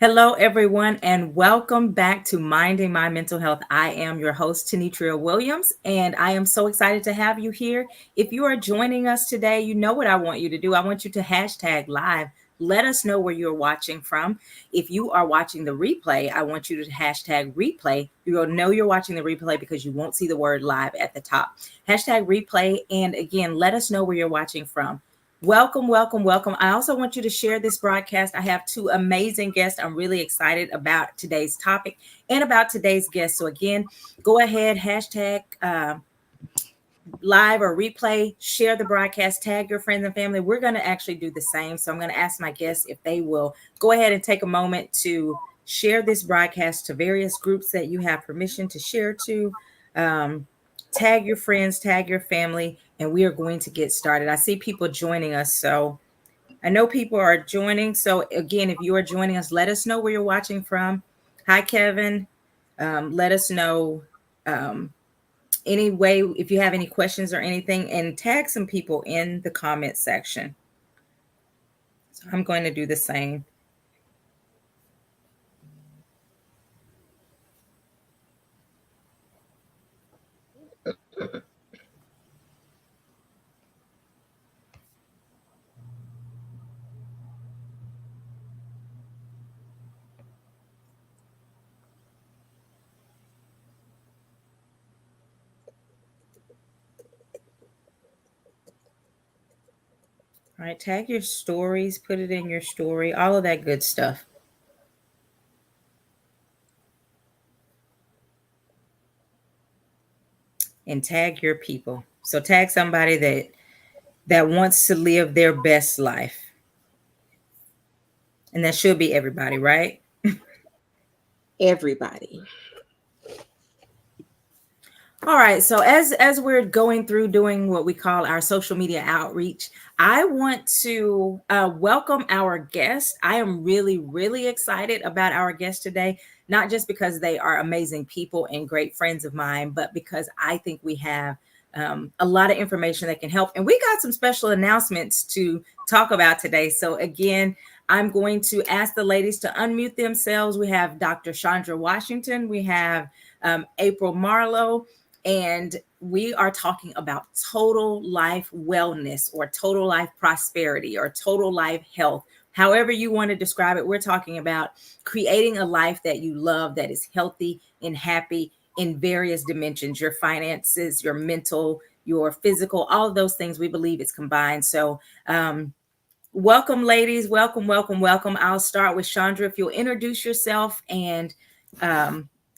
Hello, everyone, and welcome back to Minding My Mental Health. I am your host, Tanitria Williams, and I am so excited to have you here. If you are joining us today, you know what I want you to do. I want you to hashtag live. Let us know where you're watching from. If you are watching the replay, I want you to hashtag replay. You'll know you're watching the replay because you won't see the word live at the top. Hashtag replay. And again, let us know where you're watching from. Welcome, welcome, welcome. I also want you to share this broadcast. I have two amazing guests. I'm really excited about today's topic and about today's guest. So again, go ahead, hashtag live or replay, share the broadcast, tag your friends and family. We're going to actually do the same. So I'm going to ask my guests if they will go ahead and take a moment to share this broadcast to various groups that you have permission to share to. Tag your friends, tag your family, and we are going to get started. I see people joining us, so I know people are joining. So again, if you are joining us, let us know where you're watching from. Hi, Kevin. Let us know any way if you have any questions or anything, and tag some people in the comment section. So I'm going to do the same. All right, tag your stories, put it in your story, all of that good stuff. And tag your people. So tag somebody that wants to live their best life. And that should be everybody, right? Everybody. All right. So as we're going through doing what we call our social media outreach, I want to welcome our guest. I am really, really excited about our guest today, not just because they are amazing people and great friends of mine, but because I think we have a lot of information that can help. And we got some special announcements to talk about today. So again, I'm going to ask the ladies to unmute themselves. We have Dr. Chandra Washington. We have April Marlowe. And we are talking about total life wellness or total life prosperity or total life health. However you want to describe it, we're talking about creating a life that you love, that is healthy and happy in various dimensions, your finances, your mental, your physical, all of those things. We believe it's combined. So welcome, ladies. Welcome, welcome, welcome. I'll start with Chandra. If you'll introduce yourself, and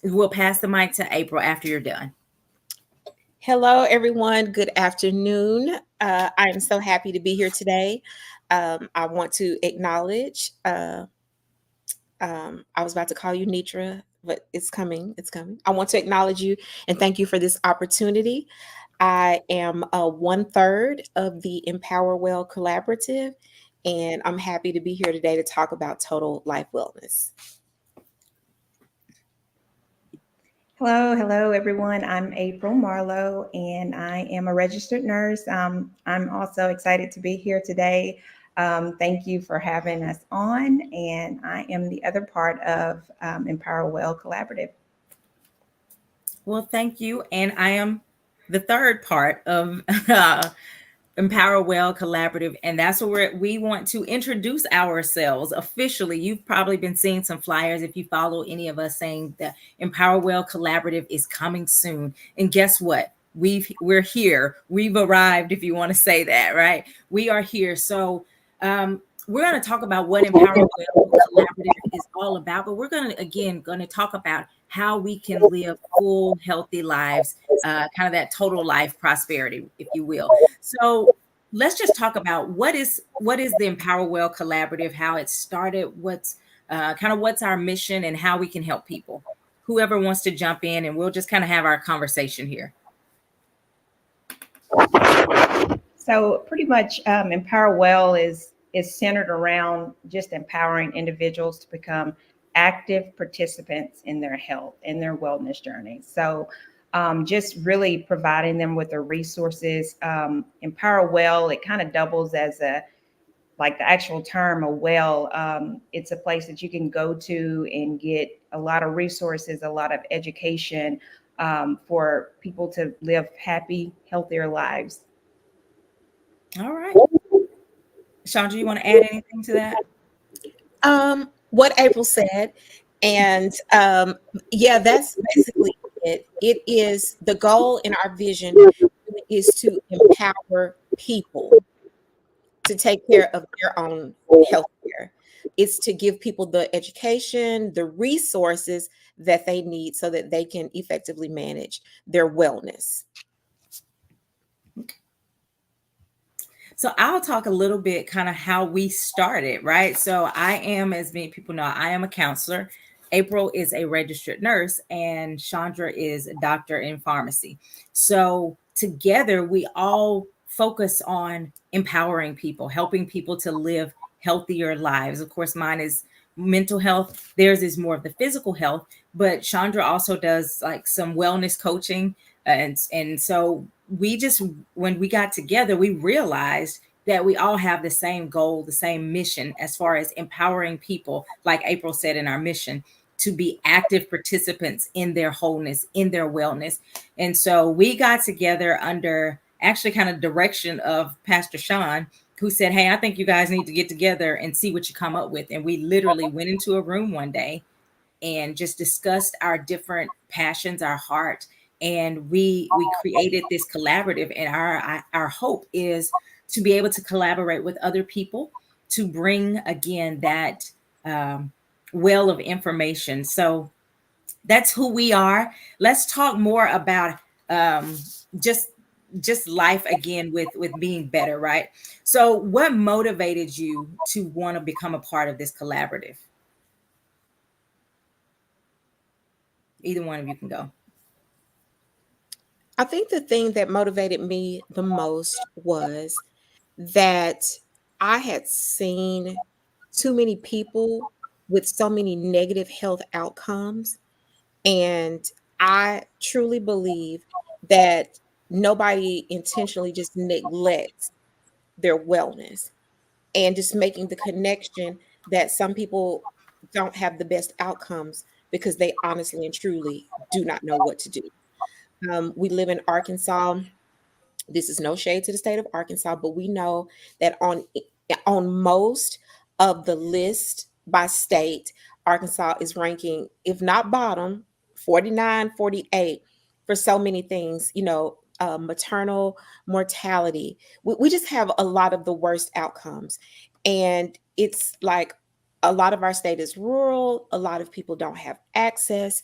we'll pass the mic to April after you're done. Hello, everyone. Good afternoon. I am so happy to be here today. I want to acknowledge, I was about to call you Nitra, but it's coming. It's coming. I want to acknowledge you and thank you for this opportunity. I am 1/3 of the EmpowerWell Collaborative, and I'm happy to be here today to talk about total life wellness. Hello, everyone. I'm April Marlowe, and I am a registered nurse. I'm also excited to be here today. Thank you for having us on, and I am the other part of EmpowerWell Collaborative. Well, thank you. And I am the third part of EmpowerWell Collaborative. And that's where we want to introduce ourselves officially. You've probably been seeing some flyers if you follow any of us saying the EmpowerWell Collaborative is coming soon. And guess what? We're here. We've arrived, if you want to say that, right? We are here. So we're going to talk about what EmpowerWell Collaborative is all about, but we're going to talk about how we can live full, healthy lives, kind of that total life prosperity, if you will. So let's just talk about what is the EmpowerWell Collaborative, how it started, what's our mission, and how we can help people. Whoever wants to jump in, and we'll just kind of have our conversation here. So pretty much EmpowerWell is centered around just empowering individuals to become active participants in their health and their wellness journey. So just really providing them with the resources. EmpowerWell, it kind of doubles as like the actual term, a well. It's a place that you can go to and get a lot of resources, a lot of education for people to live happy, healthier lives. All right. Chandra, you want to add anything to that? What April said, and yeah, that's basically it. It is the goal in our vision is to empower people to take care of their own health care. It's to give people the education, the resources that they need so that they can effectively manage their wellness. So I'll talk a little bit kind of how we started, right? So I am, as many people know, I am a counselor. April is a registered nurse, and Chandra is a doctor in pharmacy. So together, we all focus on empowering people, helping people to live healthier lives. Of course, mine is mental health, theirs is more of the physical health, but Chandra also does like some wellness coaching. And so we just, when we got together, we realized that we all have the same goal, the same mission, as far as empowering people, like April said in our mission, to be active participants in their wholeness, in their wellness. And so we got together under actually kind of direction of Pastor Sean, who said, "Hey, I think you guys need to get together and see what you come up with." And we literally went into a room one day and just discussed our different passions, our heart, and we created this collaborative. And our hope is to be able to collaborate with other people to bring again that um, well of information. So that's who we are. Let's talk more about um, just life again with being better, right? So what motivated you to want to become a part of this collaborative? Either one of you can go. I think the thing that motivated me the most was that I had seen too many people with so many negative health outcomes. And I truly believe that nobody intentionally just neglects their wellness, and just making the connection that some people don't have the best outcomes because they honestly and truly do not know what to do. We live in Arkansas. This is no shade to the state of Arkansas, but we know that on most of the list by state, Arkansas is ranking, if not bottom, 49, 48 for so many things, maternal mortality. We just have a lot of the worst outcomes. And it's like a lot of our state is rural, a lot of people don't have access.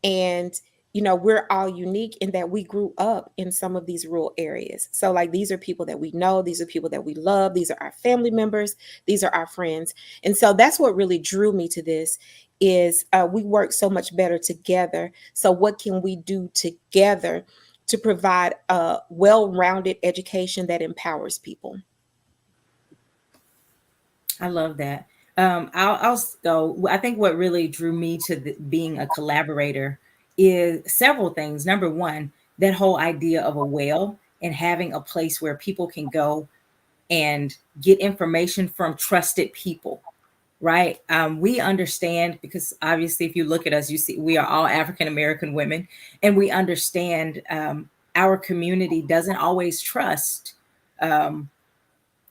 And we're all unique in that we grew up in some of these rural areas. So, like, these are people that we know, these are people that we love, these are our family members, these are our friends. And so that's what really drew me to this is we work so much better together. So what can we do together to provide a well-rounded education that empowers people? I love that. I'll go. I think what really drew me to being a collaborator is several things. Number one, that whole idea of a well and having a place where people can go and get information from trusted people, right? We understand, because obviously, if you look at us, you see we are all African American women, and we understand our community doesn't always trust.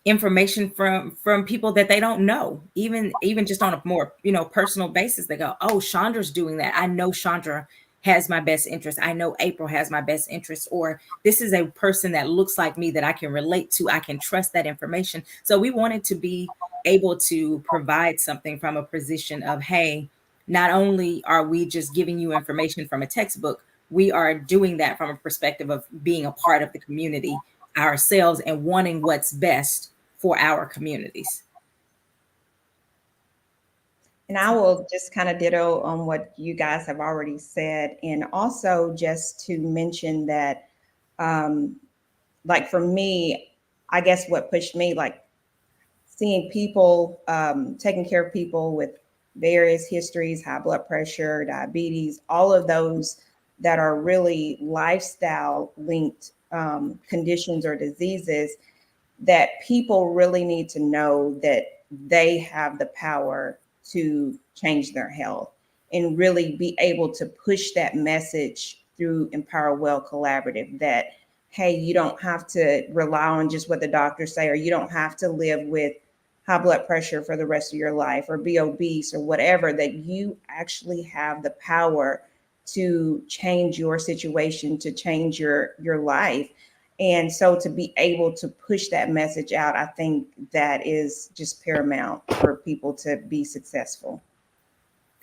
Information from people that they don't know, even just on a more personal basis. They go, "Oh, Chandra's doing that. I know Chandra has my best interest. I know April has my best interest," or "This is a person that looks like me that I can relate to. I can trust that information." So we wanted to be able to provide something from a position of, hey, not only are we just giving you information from a textbook, we are doing that from a perspective of being a part of the community ourselves and wanting what's best for our communities. And I will just kind of ditto on what you guys have already said. And also just to mention that, um, like for me, I guess what pushed me, like seeing people, taking care of people with various histories, high blood pressure, diabetes, all of those that are really lifestyle linked conditions or diseases. that people really need to know that they have the power to change their health and really be able to push that message through EmpowerWell Collaborative that, hey, you don't have to rely on just what the doctors say, or you don't have to live with high blood pressure for the rest of your life or be obese or whatever, that you actually have the power to change your situation, to change your life. And so to be able to push that message out, I think that is just paramount for people to be successful.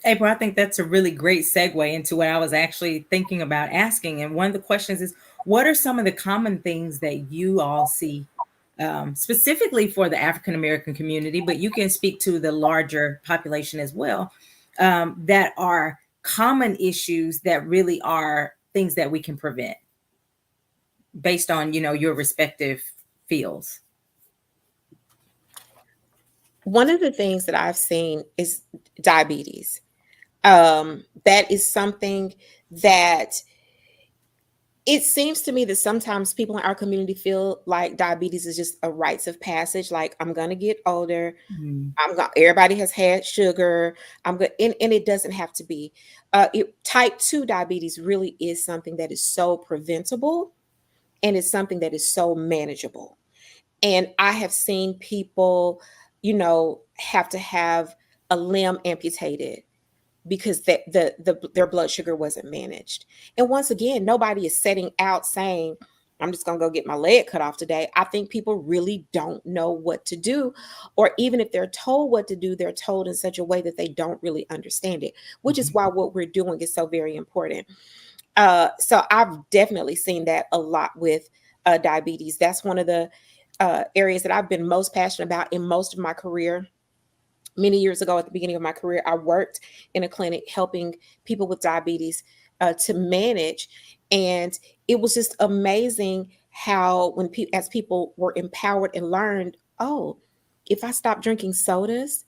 April, I think that's a really great segue into what I was actually thinking about asking. And one of the questions is, what are some of the common things that you all see, specifically for the African American community, but you can speak to the larger population as well, that are common issues that really are things that we can prevent based on, your respective fields? One of the things that I've seen is diabetes. That is something that it seems to me that sometimes people in our community feel like diabetes is just a rites of passage. Like, I'm going to get older. Mhm. Everybody has had sugar. I'm good. And it doesn't have to be. Type 2 diabetes really is something that is so preventable, and it's something that is so manageable. And I have seen people, have to have a limb amputated because their blood sugar wasn't managed. And once again, nobody is setting out saying, I'm just going to go get my leg cut off today. I think people really don't know what to do. Or even if they're told what to do, they're told in such a way that they don't really understand it, which is Mhm. why what we're doing is so very important. So I've definitely seen that a lot with diabetes. That's one of the areas that I've been most passionate about in most of my career. Many years ago, at the beginning of my career, I worked in a clinic helping people with diabetes to manage. And it was just amazing how as people were empowered and learned, oh, if I stop drinking sodas,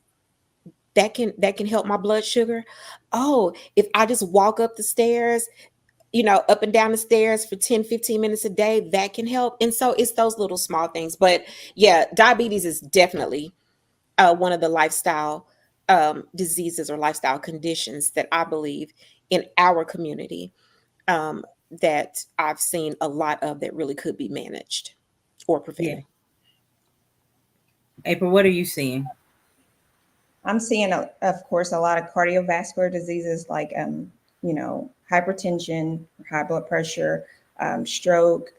that can help my blood sugar. Oh, if I just walk up the stairs, up and down the stairs for 10, 15 minutes a day, that can help. And so it's those little small things. But yeah, diabetes is definitely one of the lifestyle diseases or lifestyle conditions that I believe in our community, that I've seen a lot of that really could be managed or Yeah. prevented. April, what are you seeing? I'm seeing, of course, a lot of cardiovascular diseases like, hypertension, high blood pressure, stroke.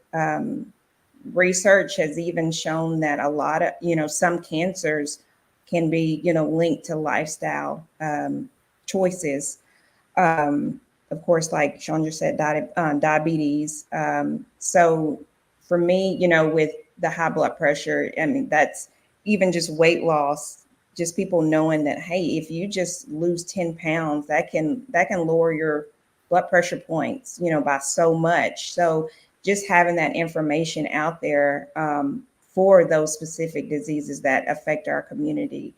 Research has even shown that a lot of, some cancers can be, linked to lifestyle choices. Of course, like Chandra said, diabetes. So for me, with the high blood pressure, I mean, that's even just weight loss, just people knowing that, hey, if you just lose 10 pounds, that can lower your blood pressure points, by so much. So just having that information out there for those specific diseases that affect our community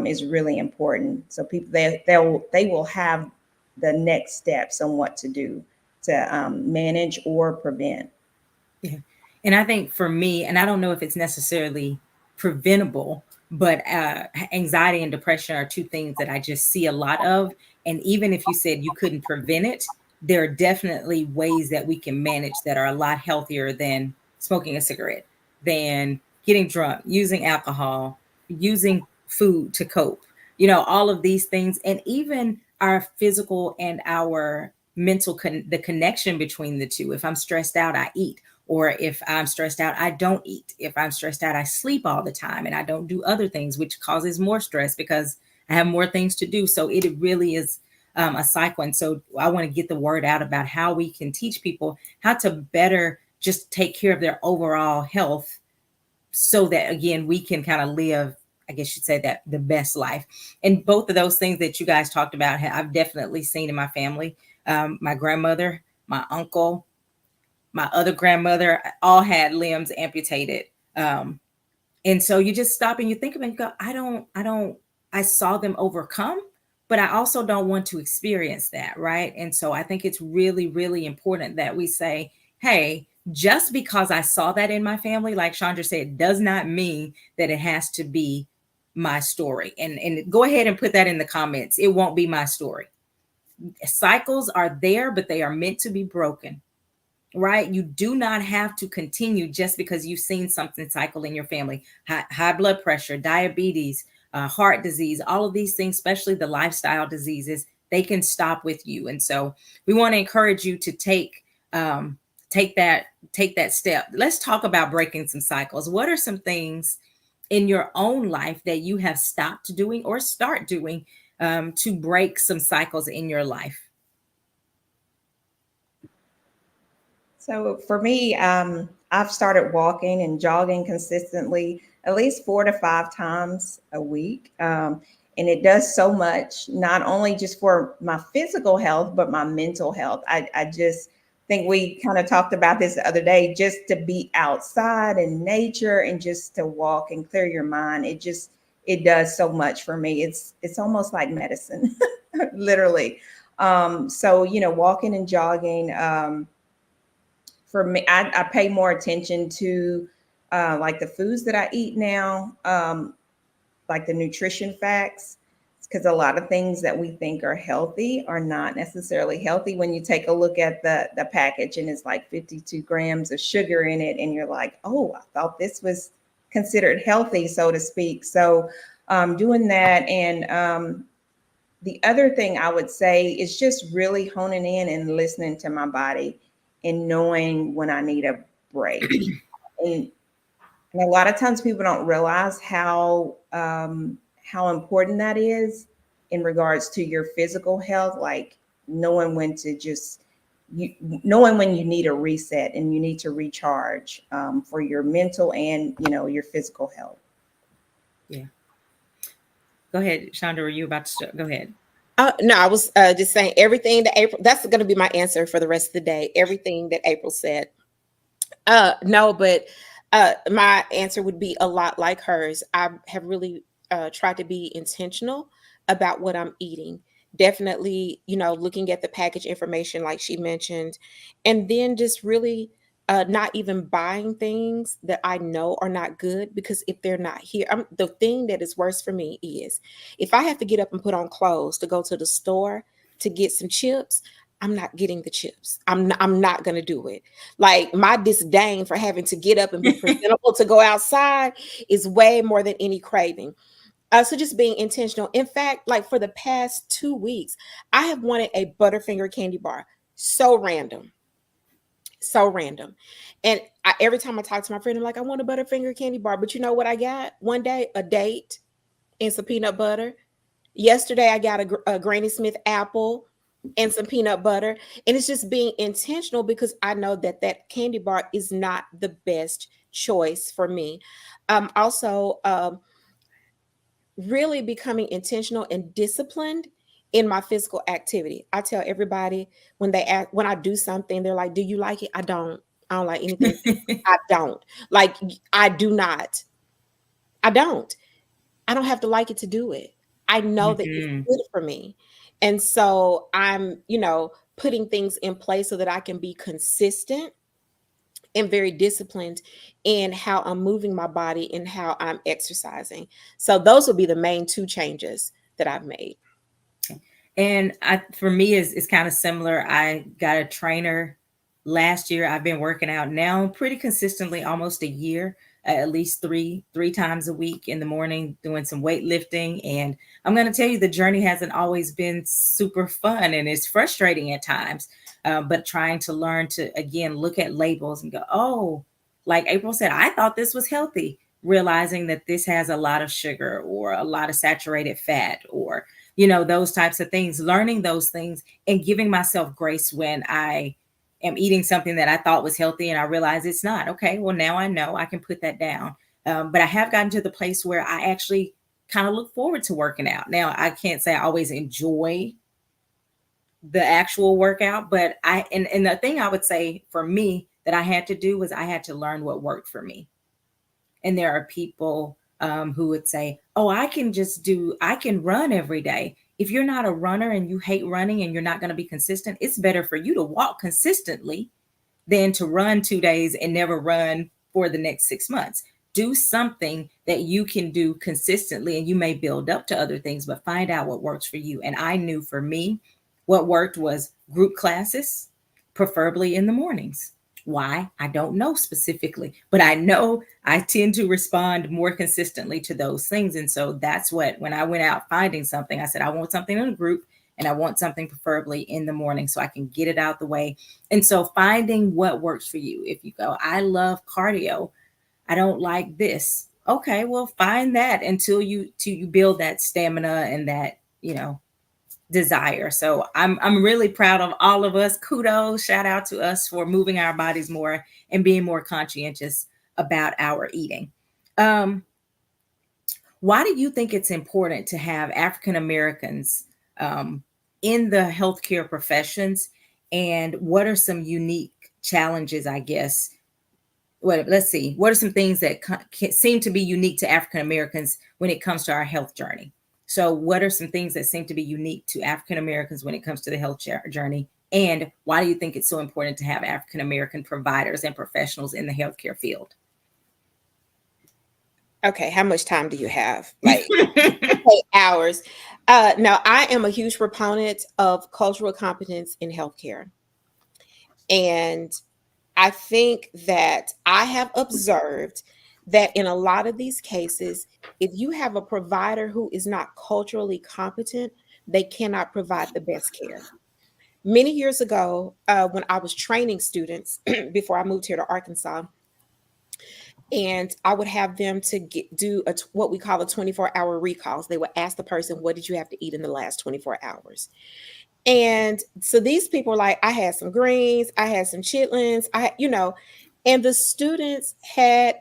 is really important. So people they will have the next steps on what to do to manage or prevent. Yeah. And I think for me, and I don't know if it's necessarily preventable, but anxiety and depression are two things that I just see a lot of. And even if you said you couldn't prevent it, there are definitely ways that we can manage that are a lot healthier than smoking a cigarette, than getting drunk, using alcohol, using food to cope, all of these things. And even our physical and our mental, the connection between the two. If I'm stressed out, I eat. Or if I'm stressed out, I don't eat. If I'm stressed out, I sleep all the time and I don't do other things, which causes more stress because I have more things to do. So it really is a cycle. And so I want to get the word out about how we can teach people how to better just take care of their overall health so that, again, we can kind of live, I guess you'd say, that the best life. And both of those things that you guys talked about, I've definitely seen in my family. My grandmother, my uncle, my other grandmother all had limbs amputated. And so you just stop and you think about it, you go, I saw them overcome, but I also don't want to experience that. Right. And so I think it's really, really important that we say, hey, Just because I saw that in my family, like Chandra said, does not mean that it has to be my story. And go ahead and put that in the comments. It won't be my story. Cycles are there, but they are meant to be broken, right? You do not have to continue just because you've seen something cycle in your family. High blood pressure, diabetes, heart disease, all of these things, especially the lifestyle diseases, they can stop with you. And so we want to encourage you to um, take that step. Let's talk about breaking some cycles. What are some things in your own life that you have stopped doing or start doing to break some cycles in your life? So for me, I've started walking and jogging consistently, at least 4 to 5 times a week. And it does so much, not only just for my physical health, but my mental health. I just think we kind of talked about this the other day, just to be outside in nature and just to walk and clear your mind. It does so much for me. It's almost like medicine, literally. So, walking and jogging, for me, I pay more attention to like the foods that I eat now, like the nutrition facts, because a lot of things that we think are healthy are not necessarily healthy. When you take a look at the package and it's like 52 grams of sugar in it, and you're like, oh, I thought this was considered healthy, so to speak. So doing that. And the other thing I would say is just really honing in and listening to my body and knowing when I need a break. And, and a lot of times people don't realize how important that is in regards to your physical health, like knowing when to just knowing when you need a reset and you need to recharge for your mental and your physical health. Yeah. Go ahead, Chandra. Were you about to start? Go ahead. No, I was just saying everything that April, that's going to be my answer for the rest of the day. Everything that April said. No, but my answer would be a lot like hers. I have really tried to be intentional about what I'm eating. Definitely, looking at the package information, like she mentioned, and then just really not even buying things that I know are not good, because if they're not here, the thing that is worse for me is if I have to get up and put on clothes to go to the store to get some chips. I'm not getting the chips. I'm not going to do it. Like, my disdain for having to get up and be presentable to go outside is way more than any craving. So just being intentional. In fact, like for the past 2 weeks, I have wanted a Butterfinger candy bar. So random. So random. And every time I talk to my friend, I'm like, I want a Butterfinger candy bar. But you know what I got? One day, a date and some peanut butter. Yesterday, I got a Granny Smith apple and some peanut butter. And it's just being intentional, because I know that that candy bar is not the best choice for me. Also, really becoming intentional and disciplined in my physical activity. I tell everybody when I do something, they're like, "Do you like it?" I don't. I don't like anything. I don't. Like, I do not. I don't. I don't have to like it to do it. I know that it's Mhm. good for me. And so I'm, putting things in place so that I can be consistent and very disciplined in how I'm moving my body and how I'm exercising. So those would be the main two changes that I've made. And for me, it's kind of similar. I got a trainer last year. I've been working out now pretty consistently, almost a year, at least three times a week in the morning, doing some weightlifting. And I'm going to tell you, the journey hasn't always been super fun, and it's frustrating at times. But trying to learn to again look at labels and go, oh, like April said, I thought this was healthy. Realizing that this has a lot of sugar or a lot of saturated fat, or those types of things, learning those things and giving myself grace when I am eating something that I thought was healthy and I realize it's not. Okay, well, now I know I can put that down. But I have gotten to the place where I actually kind of look forward to working out. Now, I can't say I always enjoy the actual workout, but and the thing I would say for me that I had to do was I had to learn what worked for me. And there are people who would say, oh, I can run every day. If you're not a runner and you hate running and you're not going to be consistent, it's better for you to walk consistently than to run 2 days and never run for the next 6 months. Do something that you can do consistently, and you may build up to other things, but find out what works for you. And I knew for me, what worked was group classes, preferably in the mornings. Why? I don't know specifically, but I know I tend to respond more consistently to those things. And so that's what, when I went out finding something, I said, I want something in a group, and I want something preferably in the morning so I can get it out the way. And so finding what works for you. If you go, I love cardio, I don't like this. Okay, well, find that until you build that stamina and that, desire. So I'm really proud of all of us. Kudos, shout out to us for moving our bodies more and being more conscientious about our eating. Why do you think it's important to have African Americans in the healthcare professions? And what are some unique challenges, I guess? Well, let's see. What are some things that seem to be unique to African Americans when it comes to our health journey? So what are some things that seem to be unique to African Americans when it comes to the health journey? And why do you think it's so important to have African American providers and professionals in the healthcare field? Okay, how much time do you have? Like 8 hours. Now, I am a huge proponent of cultural competence in healthcare. And I think that I have observed that in a lot of these cases, if you have a provider who is not culturally competent, they cannot provide the best care. Many years ago, when I was training students before I moved here to Arkansas, and I would have them to do what we call a 24-hour recalls. They would ask the person, what did you have to eat in the last 24 hours? And so these people were like, I had some greens, I had some chitlins, and the students they're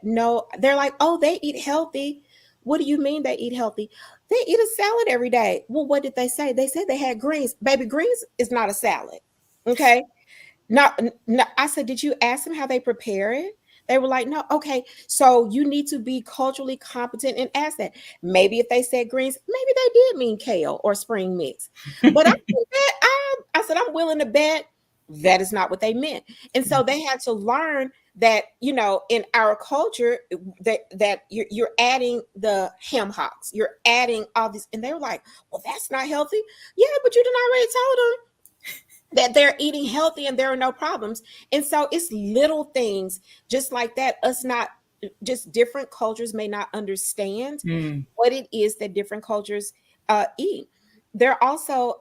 like, oh, they eat healthy. What do you mean they eat healthy? They eat a salad every day. Well, what did they say? They said they had greens. Baby, greens is not a salad. Okay. No, I said, did you ask them how they prepare it? They were like, no. Okay, so you need to be culturally competent and ask that. Maybe if they said greens, maybe they did mean kale or spring mix. But I said, I'm willing to bet that is not what they meant. And so they had to learn that, in our culture, that you're adding the ham hocks, you're adding all these, and they were like, well, that's not healthy. Yeah, but you did already told them that they're eating healthy and there are no problems. And so it's little things just like that. Just different cultures may not understand what it is that different cultures eat. There are also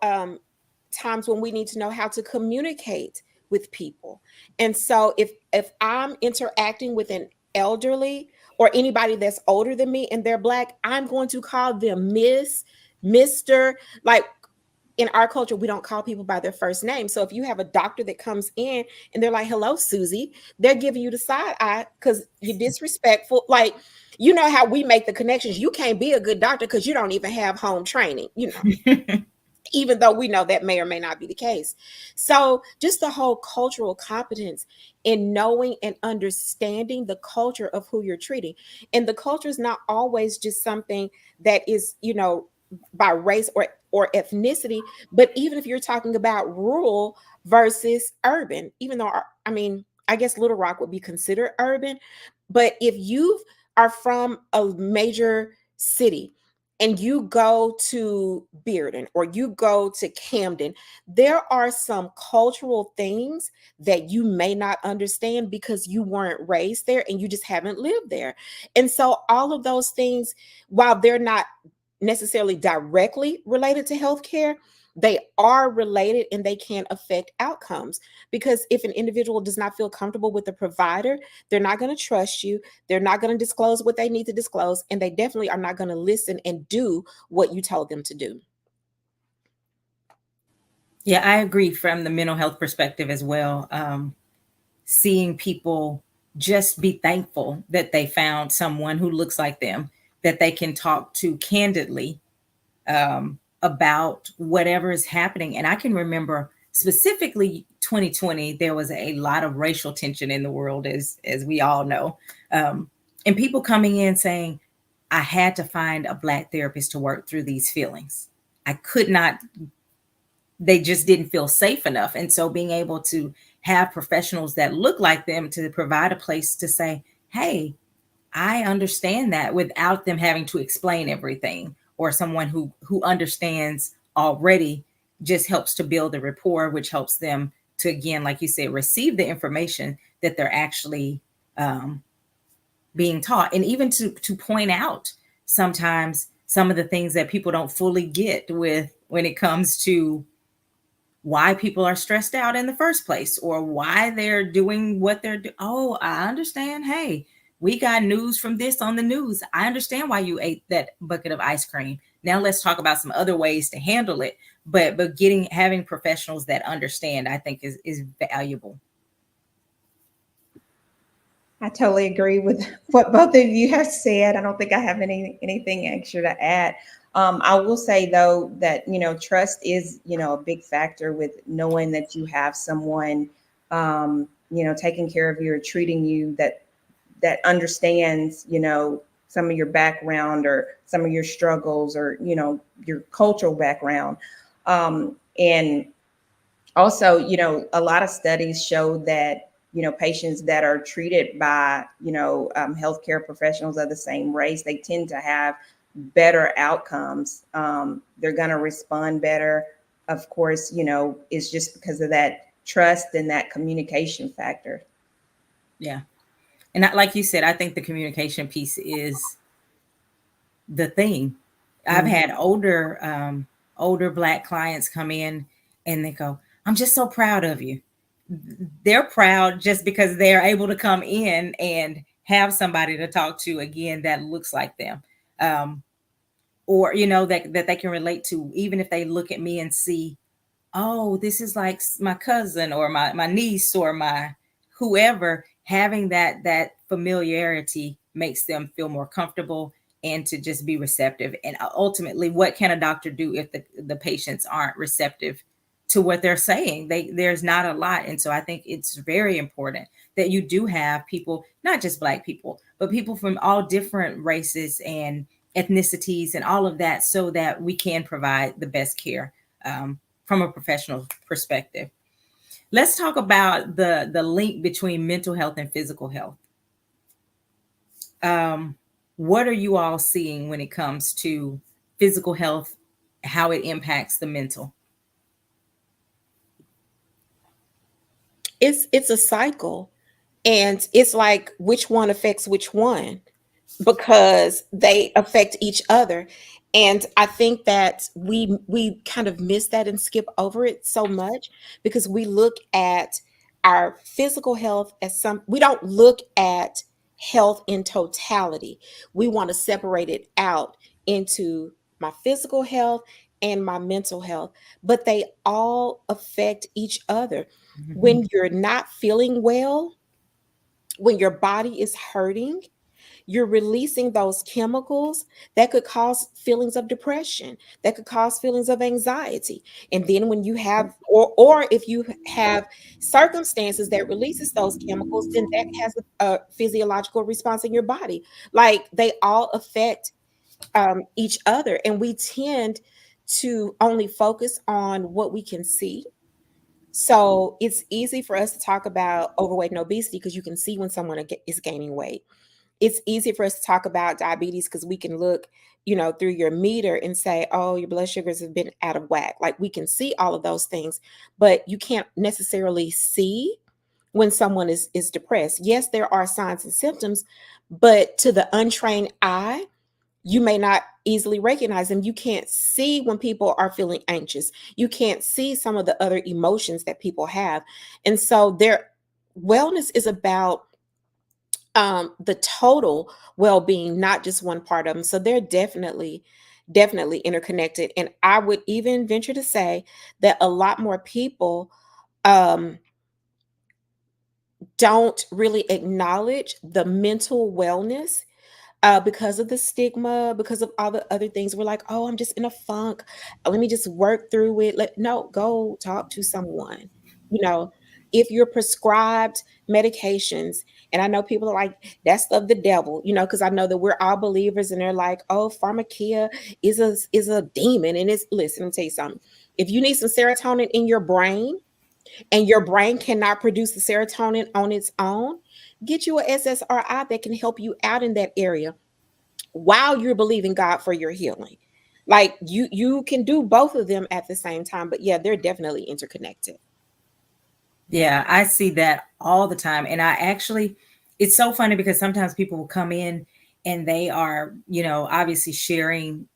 times when we need to know how to communicate with people. And so if I'm interacting with an elderly or anybody that's older than me and they're Black, I'm going to call them Miss, Mr. Like, in our culture, we don't call people by their first name. So if you have a doctor that comes in and they're like, hello, Susie, they're giving you the side eye because you're disrespectful. Like, you know how we make the connections. You can't be a good doctor because you don't even have home training, even though we know that may or may not be the case. So just the whole cultural competence in knowing and understanding the culture of who you're treating. And the culture is not always just something that is, by race or ethnicity, but even if you're talking about rural versus urban, even though I guess Little Rock would be considered urban, but if you are from a major city and you go to Bearden or you go to Camden, there are some cultural things that you may not understand because you weren't raised there and you just haven't lived there. And so all of those things, while they're not necessarily directly related to healthcare, they are related and they can affect outcomes. Because if an individual does not feel comfortable with the provider, they're not going to trust you. They're not going to disclose what they need to disclose. And they definitely are not going to listen and do what you told them to do. Yeah, I agree from the mental health perspective as well. Seeing people just be thankful that they found someone who looks like them, that they can talk to candidly about whatever is happening. And I can remember specifically 2020, there was a lot of racial tension in the world, as we all know. And people coming in saying, I had to find a Black therapist to work through these feelings. I could not, they just didn't feel safe enough. And so being able to have professionals that look like them to provide a place to say, hey, I understand that, without them having to explain everything, or someone who understands already just helps to build a rapport, which helps them to, again, like you said, receive the information that they're actually um, being taught, and even to point out sometimes some of the things that people don't fully get with when it comes to why people are stressed out in the first place, or why they're doing what they're doing. Oh, I understand. Hey, we got news from this on the news. I understand why you ate that bucket of ice cream. Now let's talk about some other ways to handle it. But having professionals that understand, I think, is valuable. I totally agree with what both of you have said. I don't think I have anything extra to add. I will say though that trust is a big factor with knowing that you have someone taking care of you or treating you that understands some of your background or some of your struggles or your cultural background. And also, a lot of studies show that patients that are treated by healthcare professionals of the same race, they tend to have better outcomes. They're going to respond better. Of course, it's just because of that trust and that communication factor. Yeah. And like you said, I think the communication piece is the thing. I've Mhm. had older Black clients come in and they go, I'm just so proud of you. They're proud just because they're able to come in and have somebody to talk to, again, that looks like them. Um, or that they can relate to, even if they look at me and see, oh, this is like my cousin or my niece or my whoever. Having that familiarity makes them feel more comfortable and to just be receptive. And ultimately, what can a doctor do if the patients aren't receptive to what they're saying? There's not a lot. And so I think it's very important that you do have people, not just Black people, but people from all different races and ethnicities and all of that, so that we can provide the best care from a professional perspective. Let's talk about the link between mental health and physical health. Um, what are you all seeing when it comes to physical health, how it impacts the mental? It's a cycle, and it's like which one affects which one, because they affect each other. And I think that we kind of miss that and skip over it so much, because we look at our physical health as some, we don't look at health in totality. We want to separate it out into my physical health and my mental health, but they all affect each other. Mhm. When you're not feeling well, when your body is hurting, you're releasing those chemicals that could cause feelings of depression, that could cause feelings of anxiety. And then when you have, or if you have circumstances that releases those chemicals, then that has a physiological response in your body. Like they all affect each other, and we tend to only focus on what we can see. So it's easy for us to talk about overweight and obesity because you can see when someone is gaining weight. It's easy for us to talk about diabetes because we can look, through your meter and say, oh, your blood sugars have been out of whack. Like we can see all of those things, but you can't necessarily see when someone is depressed. Yes, there are signs and symptoms, but to the untrained eye, you may not easily recognize them. You can't see when people are feeling anxious. You can't see some of the other emotions that people have. And so their wellness is about the total well-being, not just one part of them. So they're definitely interconnected. And I would even venture to say that a lot more people um, don't really acknowledge the mental wellness because of the stigma, because of all the other things. We're like, oh, I'm just in a funk. Let me just work through it. No, go talk to someone. You know, if you're prescribed medications, and I know people are like, that's of the devil, because I know that we're all believers, and they're like, oh, pharmakia is a demon. And it's, listen, let me tell you something. If you need some serotonin in your brain, and your brain cannot produce the serotonin on its own, get you a SSRI that can help you out in that area while you're believing God for your healing. Like you can do both of them at the same time, but yeah, they're definitely interconnected. Yeah, I see that all the time. And I actually, it's so funny because sometimes people will come in and they are, obviously sharing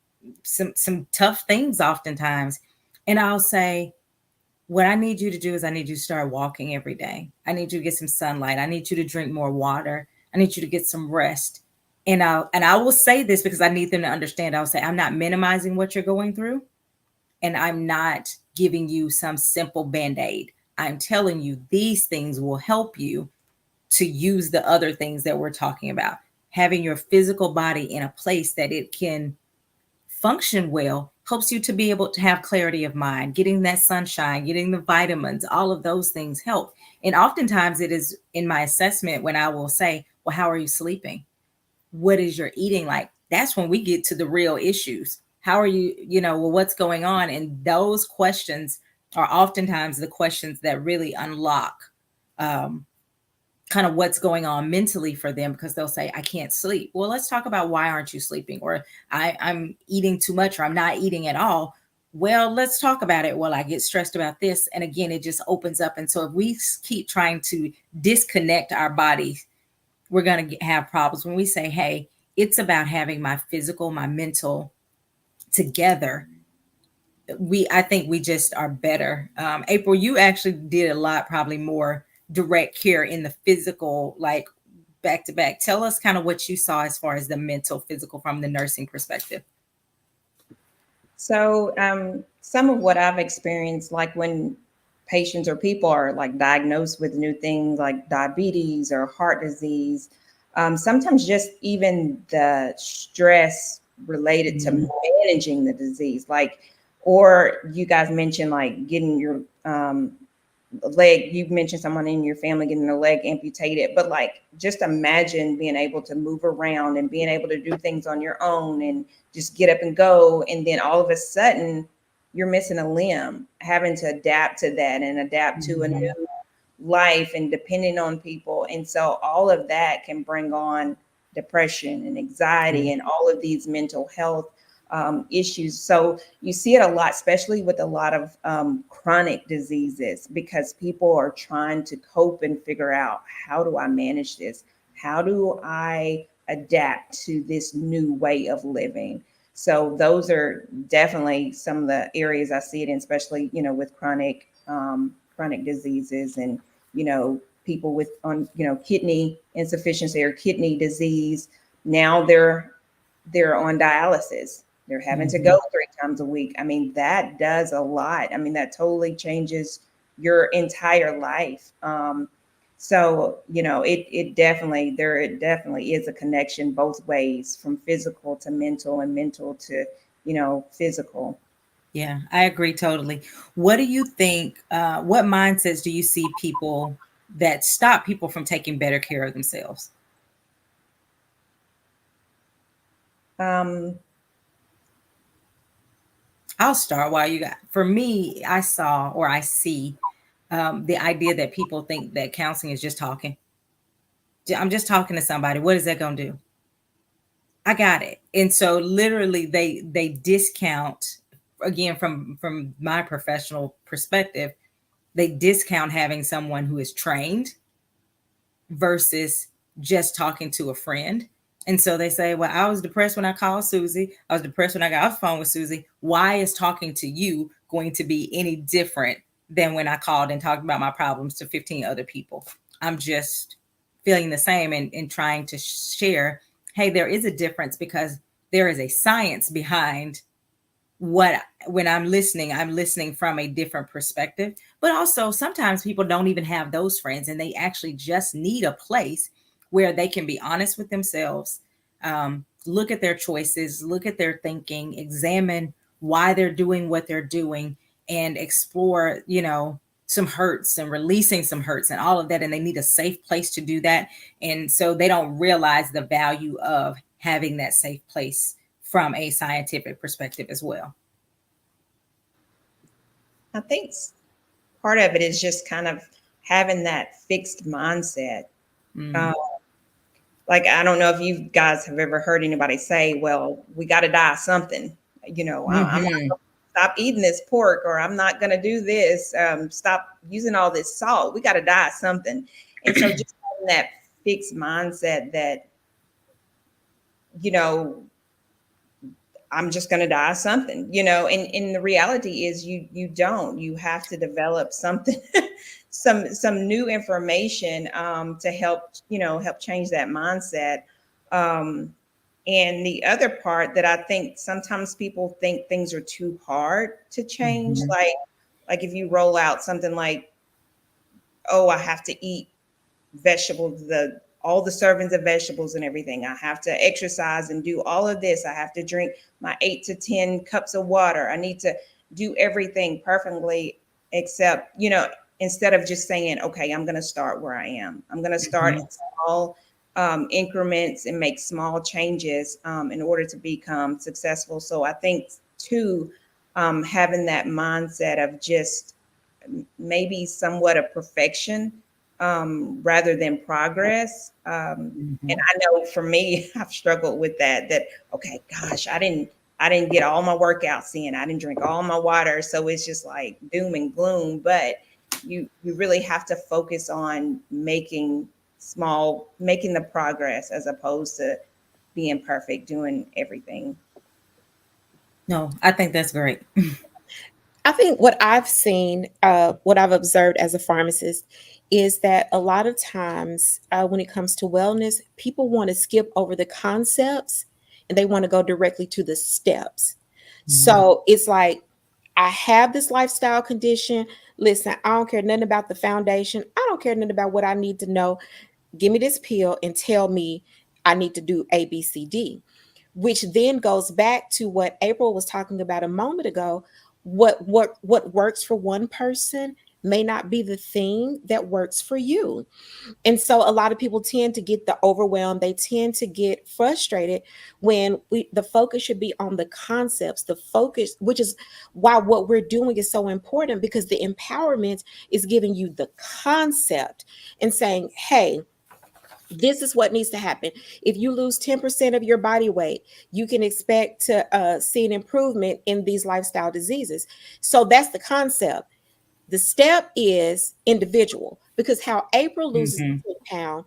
some tough things oftentimes. And I'll say, what I need you to do is I need you to start walking every day. I need you to get some sunlight. I need you to drink more water. I need you to get some rest. And I will say this because I need them to understand. I'll say I'm not minimizing what you're going through, and I'm not giving you some simple band-aid. I'm telling you these things will help you to use the other things that we're talking about. Having your physical body in a place that it can function well helps you to be able to have clarity of mind. Getting that sunshine, getting the vitamins, all of those things help. And oftentimes it is in my assessment when I will say, well, how are you sleeping? What is your eating like? That's when we get to the real issues. How are you, well, what's going on? And those questions are oftentimes the questions that really unlock um, kind of what's going on mentally for them, because they'll say, I can't sleep. Well, let's talk about why aren't you sleeping? Or I'm eating too much, or I'm not eating at all. Well, let's talk about it. Well, I get stressed about this. And again, it just opens up. And so if we keep trying to disconnect our bodies, we're going to have problems. When we say, hey, it's about having my physical, my mental together, I think we just are better. April, you actually did a lot, probably more direct care in the physical, like back to back. Tell us kind of what you saw as far as the mental, physical from the nursing perspective. So, some of what I've experienced, like when patients or people are like diagnosed with new things like diabetes or heart disease, sometimes just even the stress related to managing the disease, like, or you guys mentioned like getting your leg, you mentioned someone in your family getting their leg amputated, but like just imagine being able to move around and being able to do things on your own and just get up and go, and then all of a sudden you're missing a limb, having to adapt to that and adapt to a new life and depending on people. And so all of that can bring on depression and anxiety and all of these mental health issues. So you see it a lot, especially with a lot of chronic diseases, because people are trying to cope and figure out, how do I manage this? How do I adapt to this new way of living? So those are definitely some of the areas I see it in, especially, with chronic diseases, and, people with kidney insufficiency or kidney disease. Now they're on dialysis. They're having to go 3 times a week. I mean, that does a lot. I mean, that totally changes your entire life. So, it definitely is a connection both ways, from physical to mental and mental to, physical. Yeah, I agree totally. What do you think? What mindsets do you see people that stop people from taking better care of themselves? Um, I'll start while you got. For me, I saw or I see the idea that people think that counseling is just talking. I'm just talking to somebody. What is that going to do? I got it. And so literally they discount, again, from my professional perspective, they discount having someone who is trained versus just talking to a friend. And so they say, well, I was depressed when I called Susie. I was depressed when I got off the phone with Susie. Why is talking to you going to be any different than when I called and talked about my problems to 15 other people? I'm just feeling the same, and trying to share, hey, there is a difference, because there is a science behind what, when I'm listening from a different perspective. But also sometimes people don't even have those friends, and they actually just need a place where they can be honest with themselves, look at their choices, look at their thinking, examine why they're doing what they're doing, and explore, some hurts and releasing some hurts and all of that. And they need a safe place to do that. And so they don't realize the value of having that safe place from a scientific perspective as well. I think part of it is just kind of having that fixed mindset. Mm. Um, like, I don't know if you guys have ever heard anybody say, well, we got to die something. I'm not Hmm. gonna stop eating this pork, or I'm not going to do this. Stop using all this salt. We got to die something. And so just having that fixed mindset that, you know, I'm just going to die something, and the reality is you don't. You have to develop something, some new information, to help change that mindset. Um, and the other part that I think sometimes people think things are too hard to change, Hmm. like if you roll out something like, oh, I have to eat vegetables, the all the servings of vegetables and everything. I have to exercise and do all of this. I have to drink my 8 to 10 cups of water. I need to do everything perfectly, except, instead of just saying, okay, I'm going to start where I am. I'm going to start in Hmm. small increments and make small changes in order to become successful. So I think, too, having that mindset of just maybe somewhat of perfection, rather than progress. And Hmm. I know for me, I've struggled with that. That, okay, gosh, I didn't get all my workouts in. I didn't drink all my water, so it's just like doom and gloom. But you really have to focus on making the progress, as opposed to being perfect, doing everything. No, I think that's great. I think what I've seen, what I've observed as a pharmacist, is that a lot of times when it comes to wellness, people want to skip over the concepts and they want to go directly to the steps. Hmm. So it's like, I have this lifestyle condition. Listen, I don't care nothing about the foundation. I don't care nothing about what I need to know. Give me this pill and tell me I need to do A, B, C, D, which then goes back to what April was talking about a moment ago. What works for one person may not be the thing that works for you. And so a lot of people tend to get the overwhelmed, they tend to get frustrated when the focus should be on the concepts, the focus, which is why what we're doing is so important, because the empowerment is giving you the concept and saying, hey, this is what needs to happen. If you lose 10% of your body weight, you can expect to see an improvement in these lifestyle diseases. So that's the concept. The step is individual, because how April loses Hmm. the 10 pounds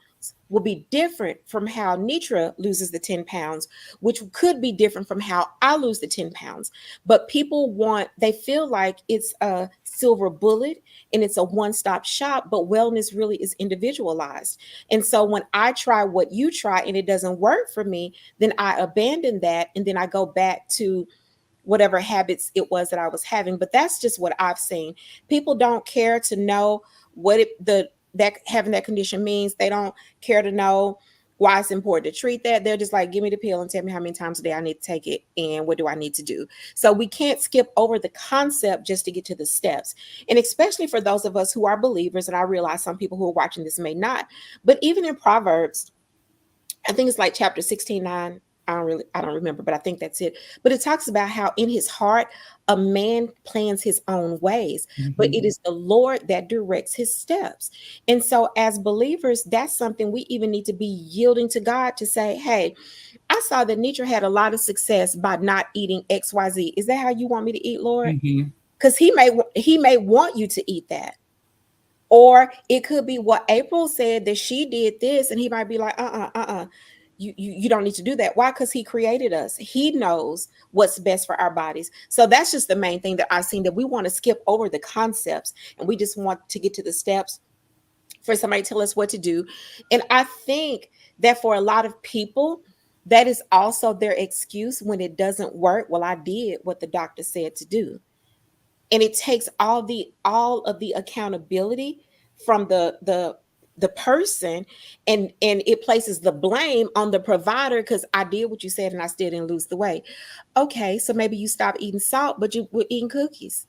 will be different from how Nitra loses the 10 pounds, which could be different from how I lose the 10 pounds. But they feel like it's a silver bullet and it's a one stop shop, but wellness really is individualized. And so when I try what you try and it doesn't work for me, then I abandon that and then I go back to whatever habits it was that I was having. But that's just what I've seen. People don't care to know what that having that condition means. They don't care to know why it's important to treat that. They're just like, give me the pill and tell me how many times a day I need to take it and what do I need to do. So we can't skip over the concept just to get to the steps. And especially for those of us who are believers, and I realize some people who are watching this may not, but even in Proverbs, I think it's like chapter 16:9. I don't remember, but I think that's it. But it talks about how in his heart a man plans his own ways, but Hmm. it is the Lord that directs his steps. And so as believers, that's something we even need to be yielding to God to say, hey, I saw that Nietzsche had a lot of success by not eating XYZ. Is that how you want me to eat, Lord? Hmm. Because he may want you to eat that. Or it could be what April said, that she did this, and he might be like, you don't need to do that. Why? Because he created us. He knows what's best for our bodies. So that's just the main thing that I've seen, that we want to skip over the concepts and we just want to get to the steps for somebody to tell us what to do. And I think that for a lot of people, that is also their excuse when it doesn't work. Well, I did what the doctor said to do, and it takes all of the accountability from the person, and it places the blame on the provider, because I did what you said and I still didn't lose the weight. Okay, so maybe you stopped eating salt but you were eating cookies,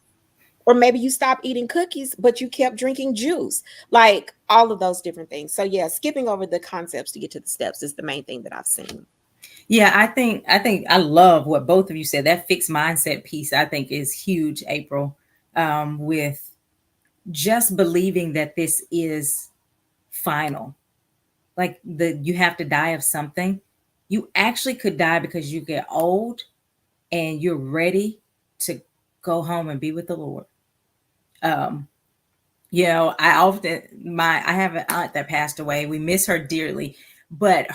or maybe you stopped eating cookies but you kept drinking juice, like all of those different things. So yeah, skipping over the concepts to get to the steps is the main thing that I've seen. Yeah, I think I love what both of you said. That fixed mindset piece I think is huge, April. With just believing that this is final. Like you have to die of something. You actually could die because you get old and you're ready to go home and be with the Lord. Um, I have an aunt that passed away. We miss her dearly, but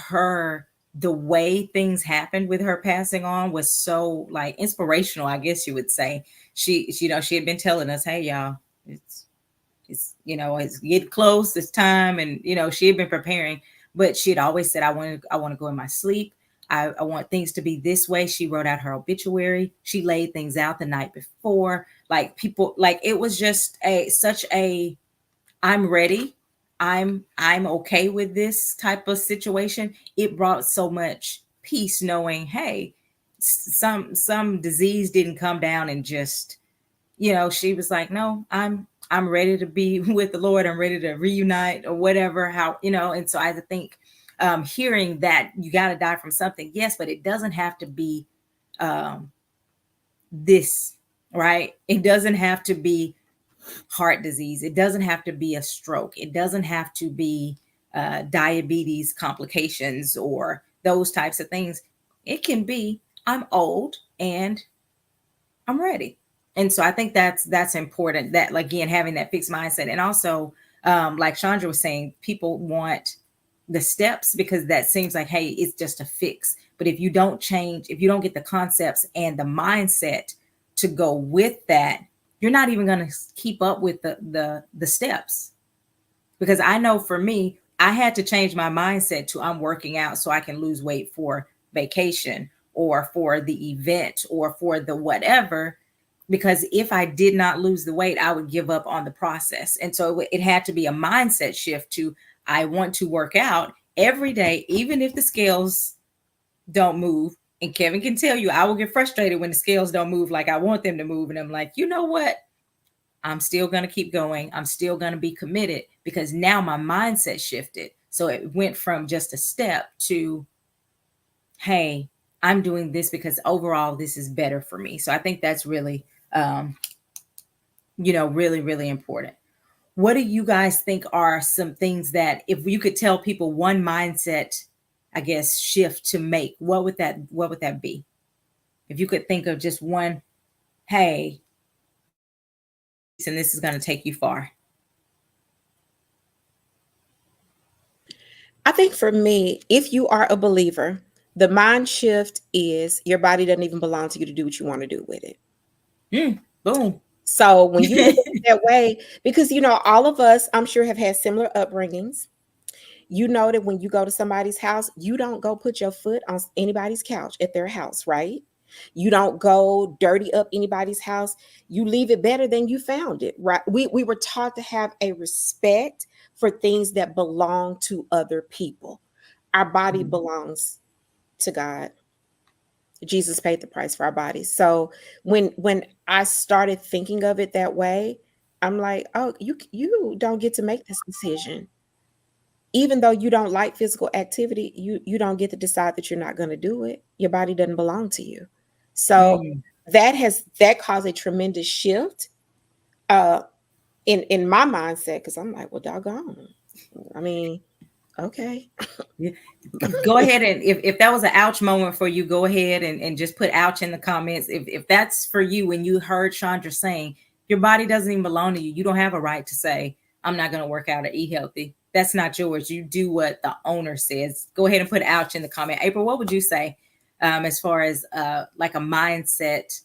the way things happened with her passing on was so like inspirational, I guess you would say. She had been telling us, "Hey, y'all, it's getting close, it's time," and she had been preparing, but she had always said, I want to go in my sleep. I want things to be this way. She wrote out her obituary. She laid things out the night before. Like people, like it was just such a I'm ready. I'm okay with this type of situation. It brought so much peace knowing, hey, some disease didn't come down and just, she was like, no, I'm ready to be with the Lord. I'm ready to reunite or whatever, and so I think hearing that you got to die from something, yes, but it doesn't have to be um this, right? It doesn't have to be heart disease. It doesn't have to be a stroke. It doesn't have to be diabetes complications or those types of things. It can be, I'm old and I'm ready. And so I think that's important. That again, having that fixed mindset, and also, like Chandra was saying, people want the steps because that seems like, hey, it's just a fix. But if you don't change, if you don't get the concepts and the mindset to go with that, you're not even going to keep up with the steps. Because I know for me, I had to change my mindset to I'm working out so I can lose weight for vacation or for the event or for the whatever. Because if I did not lose the weight, I would give up on the process. And so it had to be a mindset shift to I want to work out every day, even if the scales don't move. And Kevin can tell you, I will get frustrated when the scales don't move like I want them to move. And I'm like, you know what? I'm still going to keep going. I'm still going to be committed because now my mindset shifted. So it went from just a step to, hey, I'm doing this because overall this is better for me. So I think that's really, really, really important. What do you guys think are some things that if you could tell people one mindset, I guess, shift to make, what would that be? If you could think of just one, hey, and this is going to take you far. I think for me, if you are a believer, the mind shift is your body doesn't even belong to you to do what you want to do with it. Boom. So when you look at it that way, because all of us, I'm sure, have had similar upbringings. You know that when you go to somebody's house, you don't go put your foot on anybody's couch at their house, right? You don't go dirty up anybody's house. You leave it better than you found it, right? We were taught to have a respect for things that belong to other people. Our body belongs to God. Jesus paid the price for our bodies. So when I started thinking of it that way, I'm like, oh, you don't get to make this decision. Even though you don't like physical activity, you don't get to decide that you're not going to do it. Your body doesn't belong to you. So Mm. that caused a tremendous shift uh in my mindset, because I'm like, well, doggone. I mean, okay. Yeah. Go ahead and if that was an ouch moment for you, go ahead and just put ouch in the comments. If that's for you when you heard Chandra saying your body doesn't even belong to you, you don't have a right to say, I'm not going to work out or eat healthy. That's not yours. You do what the owner says. Go ahead and put ouch in the comment. April, what would you say as far as like a mindset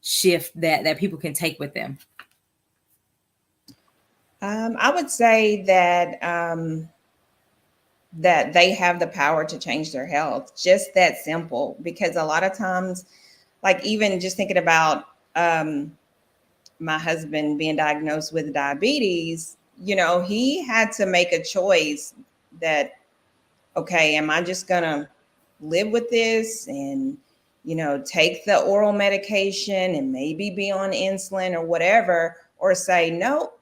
shift that people can take with them? I would say that that they have the power to change their health. Just that simple. Because a lot of times, like even just thinking about my husband being diagnosed with diabetes, he had to make a choice that, okay, am I just gonna live with this and take the oral medication and maybe be on insulin or whatever, or say no,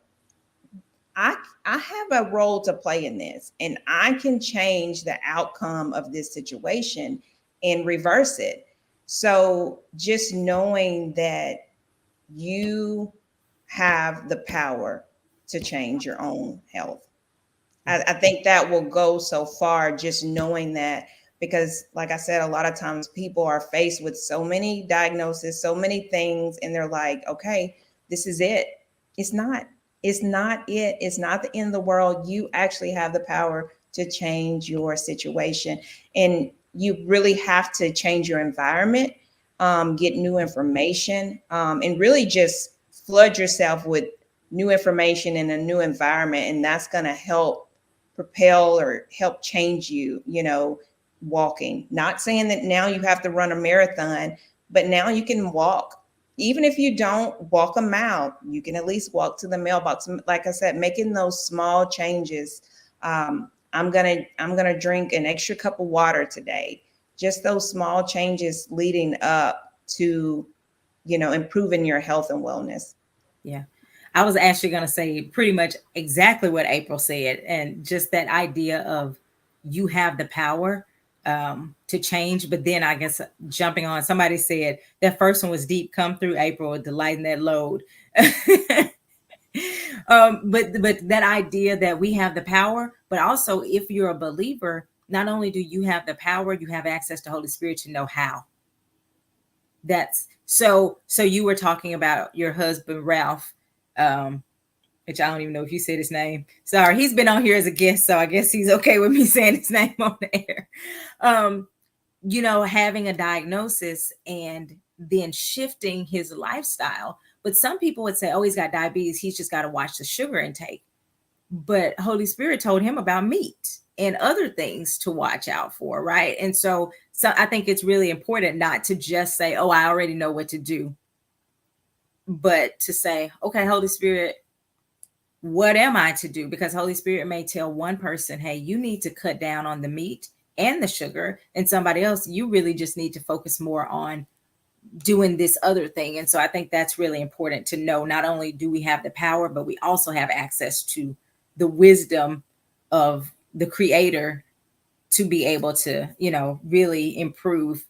I have a role to play in this and I can change the outcome of this situation and reverse it. So just knowing that you have the power to change your own health. I think that will go so far, just knowing that, because like I said, a lot of times people are faced with so many diagnoses, so many things, and they're like, okay, this is it. It's not. It's not it. It's not the end of the world. You actually have the power to change your situation. And you really have to change your environment, get new information, and really just flood yourself with new information in a new environment. And that's going to help propel or help change you, walking. Not saying that now you have to run a marathon, but now you can walk. Even if you don't walk a mile, you can at least walk to the mailbox. Like I said, making those small changes. I'm gonna drink an extra cup of water today. Just those small changes leading up to, improving your health and wellness. Yeah. I was actually going to say pretty much exactly what April said. And just that idea of you have the power to change. But then I guess jumping on, somebody said that first one was deep, come through April with delighting that load. But that idea that we have the power, but also if you're a believer, not only do you have the power, you have access to Holy Spirit to know how. That's so you were talking about your husband, Ralph, which I don't even know if you said his name. Sorry, he's been on here as a guest, so I guess he's okay with me saying his name on the air. Having a diagnosis and then shifting his lifestyle. But some people would say, oh, he's got diabetes. He's just got to watch the sugar intake. But Holy Spirit told him about meat and other things to watch out for, right? And so I think it's really important not to just say, oh, I already know what to do, but to say, okay, Holy Spirit, what am I to do? Because Holy Spirit may tell one person, hey, you need to cut down on the meat and the sugar, and somebody else, you really just need to focus more on doing this other thing. And so I think that's really important to know. Not only do we have the power, but we also have access to the wisdom of the Creator to be able to, really improve.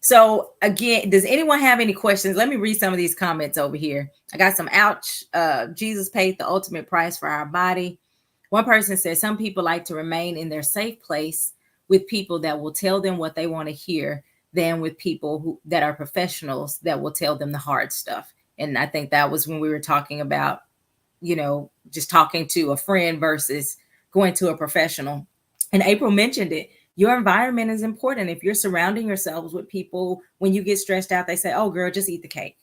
So again, does anyone have any questions? Let me read some of these comments over here. I got some ouch. Jesus paid the ultimate price for our body. One person says some people like to remain in their safe place with people that will tell them what they want to hear than with people that are professionals that will tell them the hard stuff. And I think that was when we were talking about, just talking to a friend versus going to a professional. And April mentioned it. Your environment is important. If you're surrounding yourselves with people, when you get stressed out, they say, oh, girl, just eat the cake.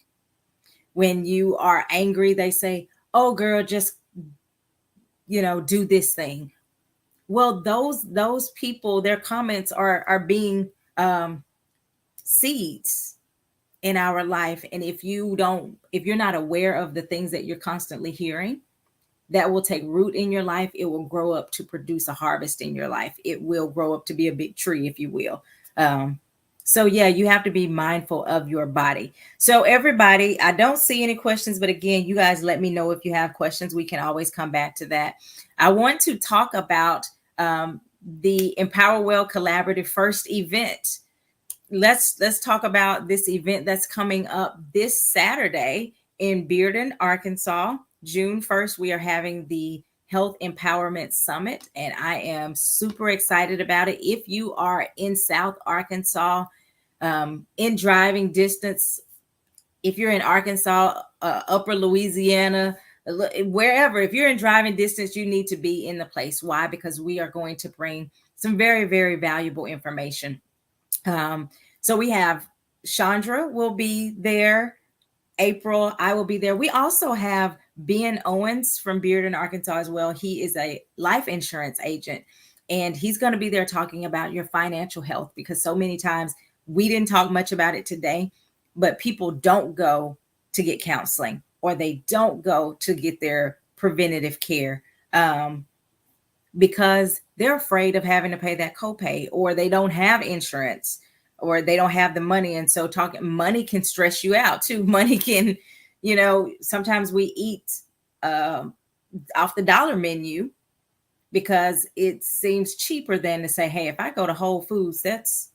When you are angry, they say, oh, girl, just, do this thing. Well, those people, their comments are being seeds in our life. And if you're not aware of the things that you're constantly hearing, that will take root in your life. It will grow up to produce a harvest in your life. It will grow up to be a big tree, if you will. So yeah, you have to be mindful of your body. So everybody, I don't see any questions, but again, you guys let me know if you have questions. We can always come back to that. I want to talk about the EmpowerWell Collaborative first event. Let's talk about this event that's coming up this Saturday in Bearden, Arkansas. June 1st, we are having the Health Empowerment Summit, and I am super excited about it. If you are in South Arkansas, in driving distance, if you're in Arkansas, Upper Louisiana, wherever, if you're in driving distance, you need to be in the place. Why? Because we are going to bring some very, very valuable information. So we have Chandra will be there. April, I will be there. We also have Ben Owens from Bearden, Arkansas as well. He is a life insurance agent, and he's going to be there talking about your financial health, because so many times we didn't talk much about it today, but people don't go to get counseling, or they don't go to get their preventative care because they're afraid of having to pay that copay, or they don't have insurance, or they don't have the money. And so money can stress you out too. Money can, sometimes we eat off the dollar menu because it seems cheaper than to say, hey, if I go to Whole Foods, that's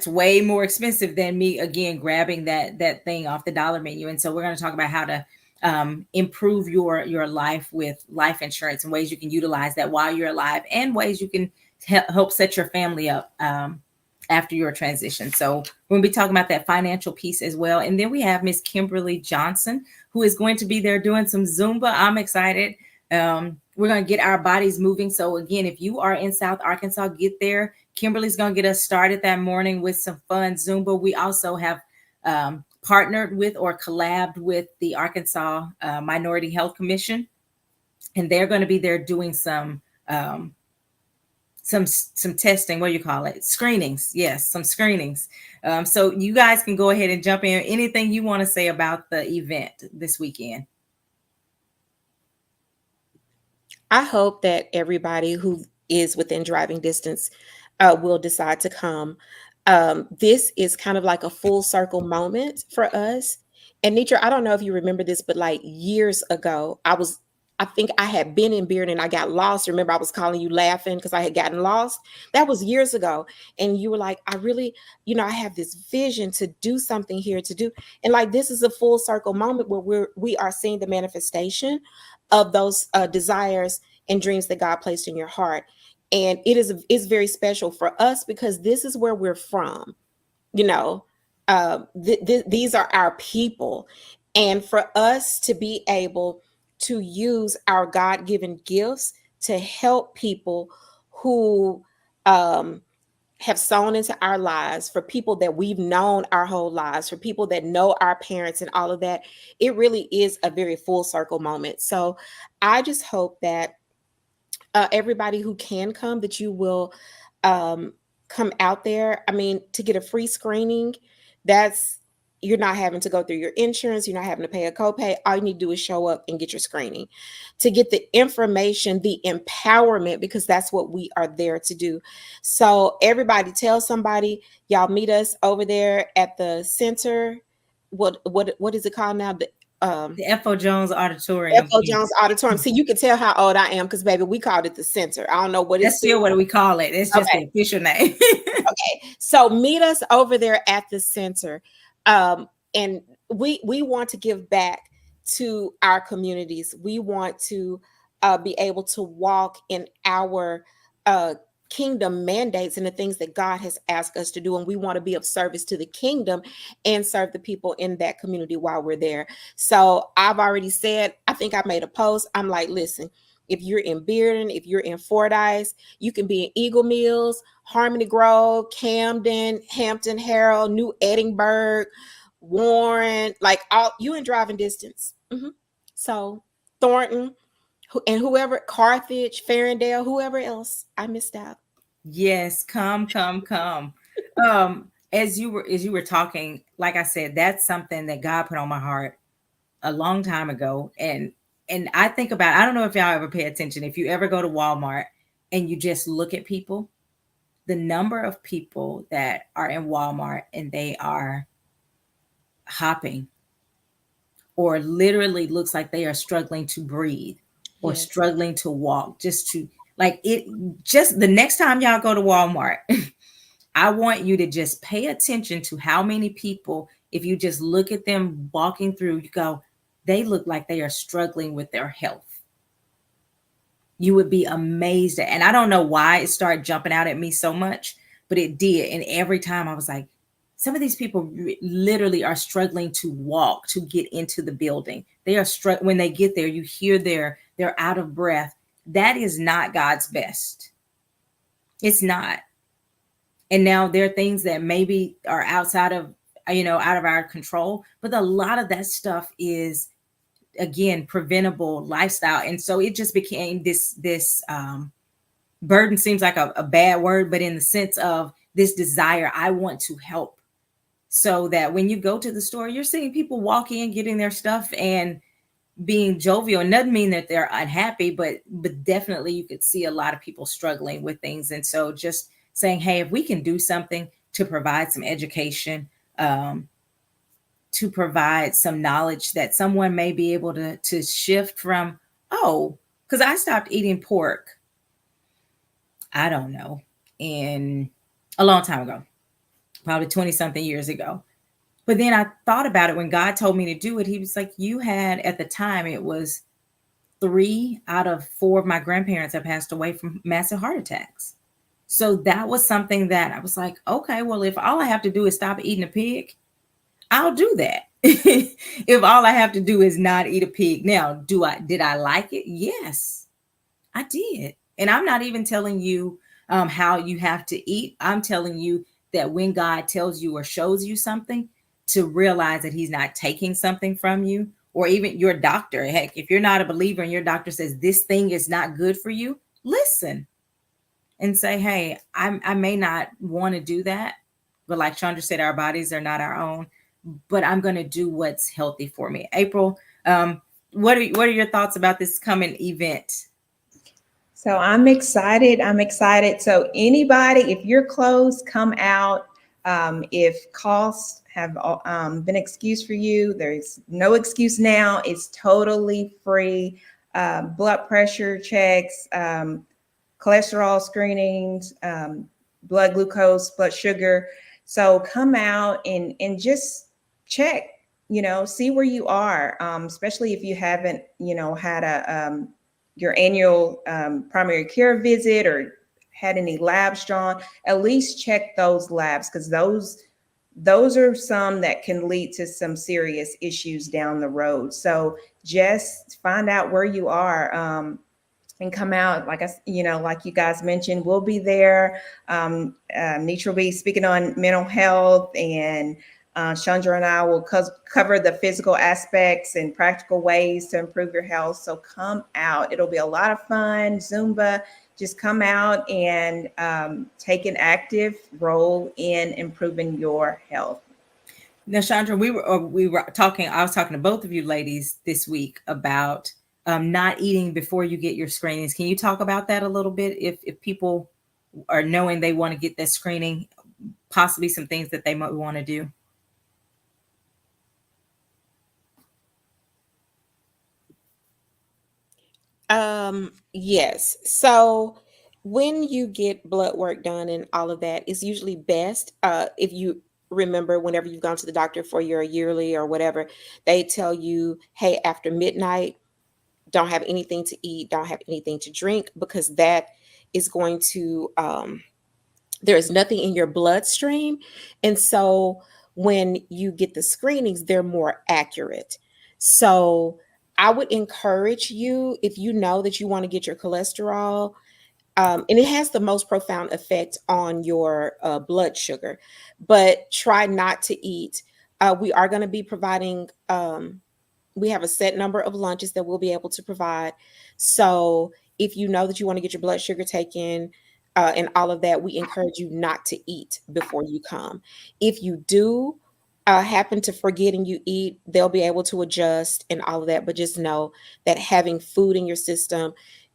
way more expensive than me, again, grabbing that thing off the dollar menu. And so we're going to talk about how to improve your life with life insurance and ways you can utilize that while you're alive, and ways you can help set your family up after your transition. So we're going to be talking about that financial piece as well. And then we have Miss Kimberly Johnson, who is going to be there doing some Zumba. I'm excited. We're going to get our bodies moving. So again, if you are in South Arkansas, get there. Kimberly's going to get us started that morning with some fun Zumba. We also have partnered with or collabed with the Arkansas Minority Health Commission, and they're going to be there doing some testing. What do you call it? Screenings. Yes, some screenings. So you guys can go ahead and jump in. Anything you want to say about the event this weekend? I hope that everybody who is within driving distance will decide to come. This is kind of like a full circle moment for us. And Nitra, I don't know if you remember this, but like years ago, I think I had been in Bearden and I got lost. Remember, I was calling you laughing because I had gotten lost. That was years ago. And you were like, I really, I have this vision to do something here to do. And like, this is a full circle moment where we are seeing the manifestation of those desires and dreams that God placed in your heart. And it's very special for us because this is where we're from. These are our people, and for us to be able to use our God-given gifts to help people who have sown into our lives, for people that we've known our whole lives, for people that know our parents and all of that, it really is a very full circle moment. So I just hope that everybody who can come, that you will come out there. I mean, to get a free screening, you're not having to go through your insurance. You're not having to pay a copay. All you need to do is show up and get your screening. To get the information, the empowerment, because that's what we are there to do. So everybody tell somebody, y'all meet us over there at the center. What is it called now? The F.O. Jones Auditorium. F.O. Jones Auditorium. See, you can tell how old I am because, baby, we called it the center. I don't know what That's it's still what we call it. It's just the official name. Okay. So meet us over there at the center. And we want to give back to our communities. We want to be able to walk in our kingdom mandates and the things that God has asked us to do. And we want to be of service to the kingdom and serve the people in that community while we're there. So I've already said, I think I made a post. I'm like, listen, if you're in Bearden, if you're in Fordyce, you can be in Eagle Mills, Harmony Grove, Camden, Hampton, Harrell, New Edinburgh, Warren, like all you in driving distance. So Thornton, and whoever, Carthage, Farindale, whoever else I missed out. Yes, come. As you were talking, like I said, that's something that God put on my heart a long time ago. And I think about, I don't know if y'all ever pay attention, if you ever go to Walmart and you just look at people, the number of people that are in Walmart and they are hopping or literally looks like they are struggling to breathe or struggling to walk, just to like it. Just the next time y'all go to Walmart, I want you to just pay attention to how many people, if you just look at them walking through, you go, they look like they are struggling with their health. You would be amazed at, and I don't know why it started jumping out at me so much, but it did. And every time I was like, some of these people literally are struggling to walk, to get into the building. They are when they get there, you hear they're out of breath. That is not God's best. It's not. And now there are things that maybe are outside of, out of our control, but a lot of that stuff is, again, preventable lifestyle. And so it just became this burden. Seems like a bad word, but in the sense of this desire, I want to help, so that when you go to the store, you're seeing people walk in, getting their stuff and being jovial. It doesn't mean that they're unhappy, but definitely you could see a lot of people struggling with things. And so just saying, hey, if we can do something to provide some education, to provide some knowledge that someone may be able to shift from, because I stopped eating pork, I don't know, in a long time ago, probably 20 something years ago. But then I thought about it when God told me to do it. He was like, you had at the time, it was 3 out of 4 of my grandparents have passed away from massive heart attacks. So that was something that I was like, okay, well, if all I have to do is stop eating a pig, I'll do that. If all I have to do is not eat a pig. Now, did I like it? Yes, I did. And I'm not even telling you how you have to eat. I'm telling you that when God tells you or shows you something, to realize that He's not taking something from you, or even your doctor. Heck, if you're not a believer and your doctor says this thing is not good for you, listen and say, hey, I may not want to do that. But like Chandra said, our bodies are not our own, but I'm going to do what's healthy for me. April, what are your thoughts about this coming event? So I'm excited. I'm excited. So anybody, if you're close, come out. If costs have been excused for you, there's no excuse now. It's totally free. Blood pressure checks, cholesterol screenings, blood glucose, blood sugar. So come out and just check, see where you are, especially if you haven't, had your annual primary care visit or had any labs drawn. At least check those labs, because those are some that can lead to some serious issues down the road. So just find out where you are. And come out, like like you guys mentioned, we'll be there. Nitra will be speaking on mental health, and Chandra and I will cover the physical aspects and practical ways to improve your health. So come out; it'll be a lot of fun. Zumba, just come out and take an active role in improving your health. Now, Chandra, we were talking. I was talking to both of you ladies this week about not eating before you get your screenings. Can you talk about that a little bit? If people are knowing they want to get that screening, possibly some things that they might want to do. Yes. So when you get blood work done and all of that, it's usually best if you remember whenever you've gone to the doctor for your yearly or whatever, they tell you, hey, after midnight, don't have anything to eat, don't have anything to drink, because that is going to there is nothing in your bloodstream. And so when you get the screenings, they're more accurate. So I would encourage you, if you know that you want to get your cholesterol, and it has the most profound effect on your blood sugar, but try not to eat. We are going to be providing, we have a set number of lunches that we'll be able to provide. So if you know that you want to get your blood sugar taken, and all of that, we encourage you not to eat before you come. If you do happen to forget and you eat, they'll be able to adjust and all of that. But just know that having food in your system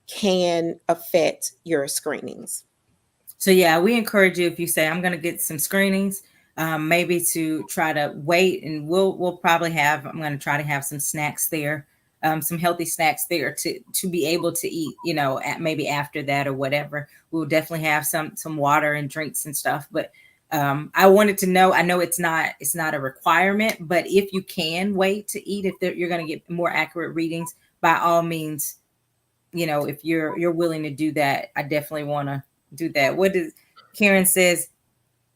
can affect your screenings. So yeah, we encourage you, if you say I'm going to get some screenings, maybe to try to wait, and we'll probably have. I'm going to try to have some snacks there, some healthy snacks there to be able to eat. Maybe after that or whatever. We'll definitely have some water and drinks and stuff. But I wanted to know. I know it's not a requirement, but if you can wait to eat, if you're going to get more accurate readings, by all means, if you're willing to do that, I definitely want to do that. What does Karen says?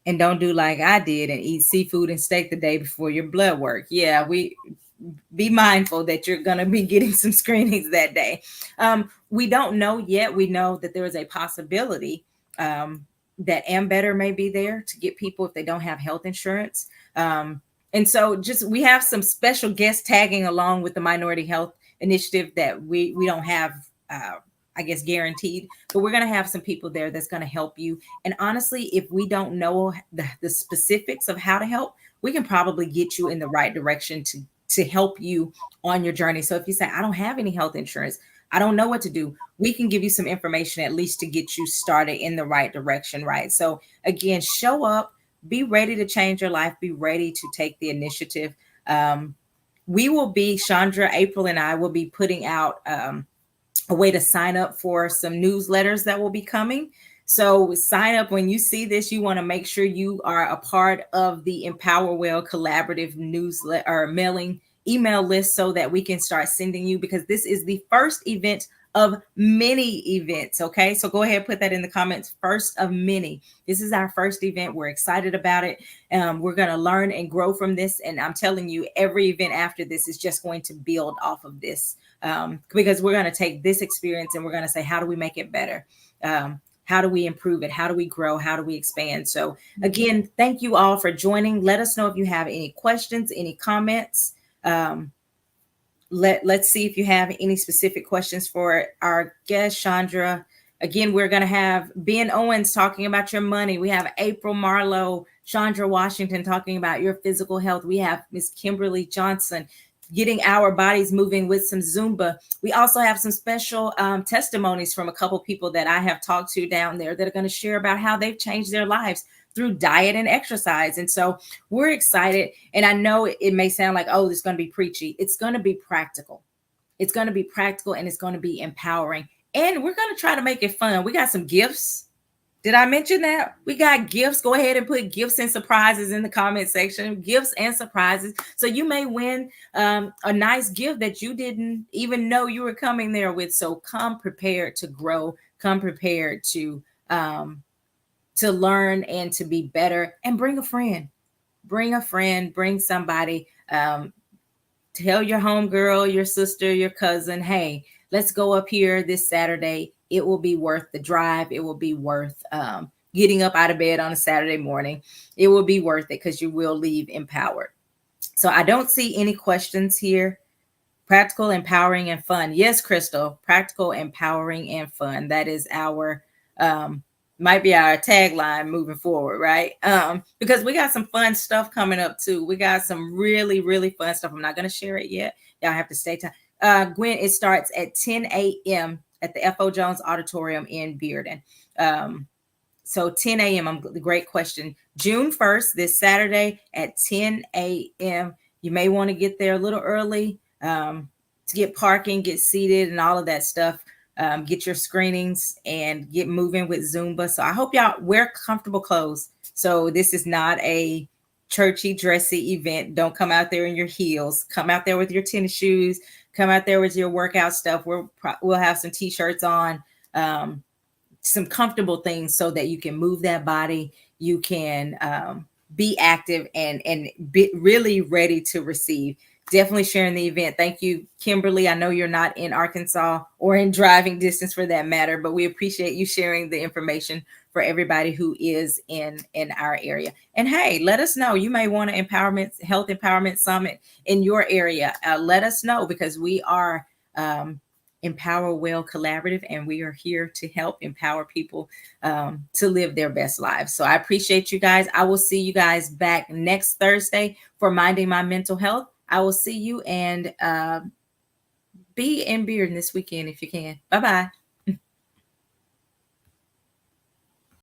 And don't do like I did and eat seafood and steak the day before your blood work. Yeah, we be mindful that you're going to be getting some screenings that day. We don't know yet. We know that there is a possibility that Ambetter may be there to get people if they don't have health insurance. And so we have some special guest tagging along with the Minority Health Initiative that we don't have, I guess, guaranteed, but we're going to have some people there that's going to help you. And honestly, if we don't know the specifics of how to help, we can probably get you in the right direction to help you on your journey. So if you say, I don't have any health insurance, I don't know what to do, we can give you some information at least to get you started in the right direction, right? So again, show up, be ready to change your life, be ready to take the initiative. We will be, Chandra, April, and I will be putting out a way to sign up for some newsletters that will be coming. So sign up. When you see this, you want to make sure you are a part of the EmpowerWell Collaborative newsletter or mailing email list so that we can start sending you, because this is the first event of many events. Okay, so go ahead and put that in the comments. First of many. This is our first event. We're excited about it. We're going to learn and grow from this, and I'm telling you, every event after this is just going to build off of this, because we're going to take this experience and we're going to say, how do we make it better? How do we improve it? How do we grow? How do we expand? So again, thank you all for joining. Let us know if you have any questions, any comments. Let's see if you have any specific questions for our guest, Chandra. Again, we're going to have Ben Owens talking about your money. We have April Marlowe, Chandra Washington talking about your physical health. We have Miss Kimberly Johnson getting our bodies moving with some Zumba. We also have some special testimonies from a couple people that I have talked to down there that are going to share about how they've changed their lives through diet and exercise. And so we're excited. And I know it may sound like, oh, this is going to be preachy. It's going to be practical. It's going to be practical, and it's going to be empowering. And we're going to try to make it fun. We got some gifts. Did I mention that? We got gifts. Go ahead and put gifts and surprises in the comment section. Gifts and surprises. So you may win a nice gift that you didn't even know you were coming there with. So come prepared to grow. Come prepared to learn and to be better. And bring a friend. Bring a friend. Bring somebody. Tell your homegirl, your sister, your cousin, hey, let's go up here this Saturday. It will be worth the drive. It will be worth getting up out of bed on a Saturday morning. It will be worth it because you will leave empowered. So I don't see any questions here. Practical, empowering, and fun. Yes, Crystal, practical, empowering, and fun. That is our, might be our tagline moving forward, right? Because we got some fun stuff coming up too. We got some really, really fun stuff. I'm not going to share it yet. Y'all have to stay tuned. Gwen, it starts at 10 a.m. at the F.O. Jones Auditorium in Bearden. So 10 a.m. Great question. June 1st, this Saturday at 10 a.m. You may want to get there a little early to get parking, get seated, and all of that stuff. Get your screenings and get moving with Zumba. So I hope y'all wear comfortable clothes. So this is not a churchy, dressy event. Don't come out there in your heels. Come out there with your tennis shoes. Come out there with your workout stuff. We'll have some t-shirts on, some comfortable things so that you can move that body. You can be active and be really ready to receive. Definitely sharing the event. Thank you, Kimberly. I know you're not in Arkansas or in driving distance for that matter, but we appreciate you sharing the information for everybody who is in our area. And hey, let us know. You may want an health empowerment summit in your area. Let us know, because we are EmpowerWell Collaborative, and we are here to help empower people to live their best lives. So I appreciate you guys. I will see you guys back next Thursday for Minding My Mental Health. I will see you, and be in Bearden this weekend if you can. Bye-bye.